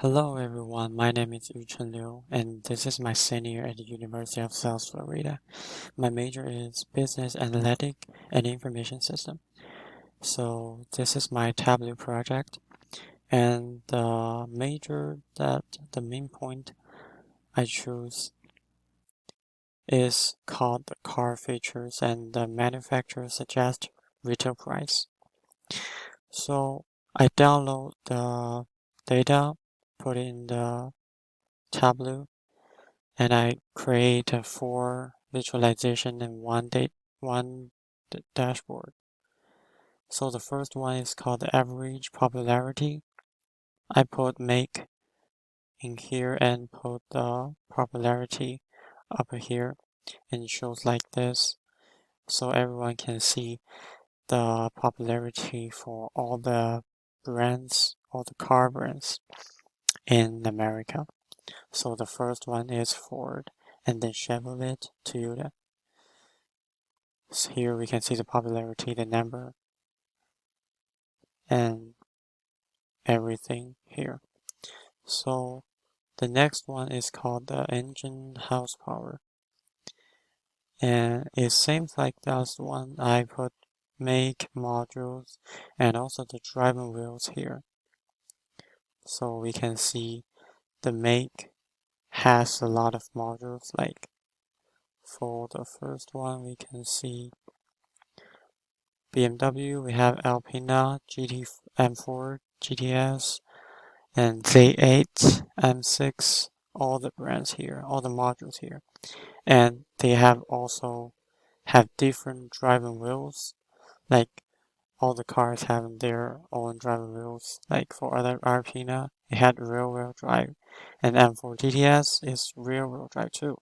Hello everyone, my name is Yuchen Liu, and this is my senior year at the University of South Florida. My major is Business Analytic and Information System. So this is my tablet project, and the main point I choose is called the car features and the manufacturer suggest retail price. So I download the data, put it in the Tableau, and I create a 4 visualization and one dashboard. So the first one is called the average popularity. I put make in here and put the popularity up here, and it shows like this, so everyone can see the popularity for all the brands, all the car brands in America. So the first one is Ford, and then Chevrolet, Toyota. So here we can see the popularity, the number, and everything here. So the next one is called the engine horsepower. And it seems like that's the one I put make modules and also the driving wheels here. So we can see the make has a lot of modules, like for the first one we can see BMW, we have Alpina, M4, GTS, and Z8, M6, all the brands here, all the modules here. And they have also have different driving wheels, like all the cars have their own driving wheels. Like for other Alpina, it had rear-wheel drive, and M4 GTS is rear-wheel drive too.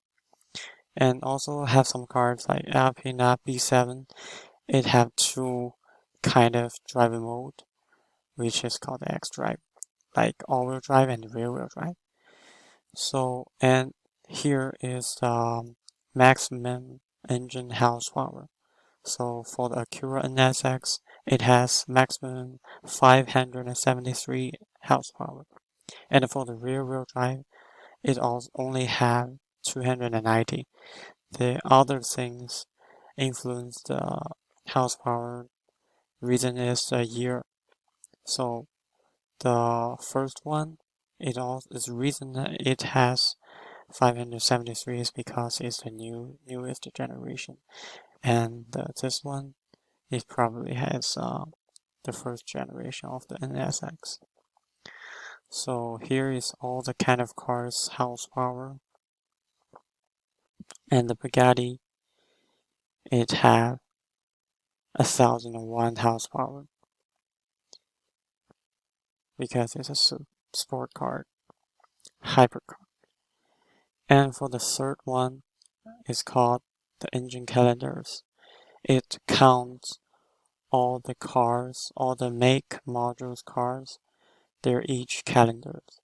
And also have some cars like Alpina B7, it have two kind of driving mode, which is called X-Drive, like all-wheel drive and rear-wheel drive. So, and here is the maximum engine horsepower. So for the Acura NSX, it has maximum 573 horsepower. And for the rear-wheel drive, it also only have 290. The other things influence the horsepower. Reason is the year. So the first one, it also is reason that it has 573 is because it's the newest generation, and this one it probably has the first generation of the NSX. So here is all the kind of cars horsepower, and the Bugatti it have 1001 horsepower because it's a sport car, hypercar. And for the third one, it's called the engine calendars. It counts all the cars, all the make modules cars, they're each calendars.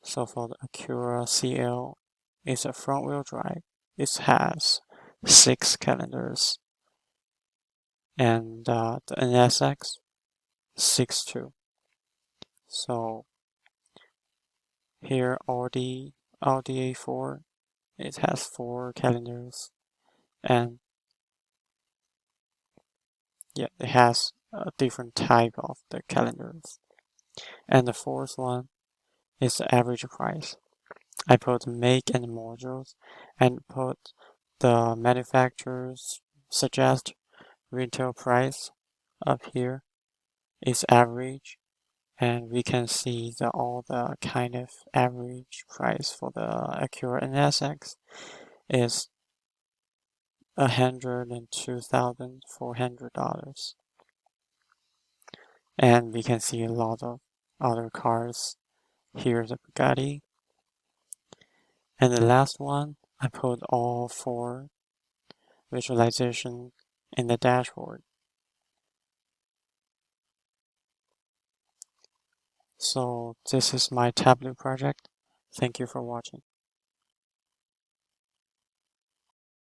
So for the Acura CL, it's a front-wheel drive. It has 6 calendars, and the NSX 6 too. So here Audi A4, it has 4 calendars, and yeah, it has a different type of the calendars. And the fourth one is the average price. I put make and modules and put the manufacturer's suggest retail price up here is average, and we can see all the kind of average price for the Acura NSX is $102,400, and we can see a lot of other cars. Here's a Bugatti, and the last one I put all 4 visualization in the dashboard. So this is my tablet project. Thank you for watching.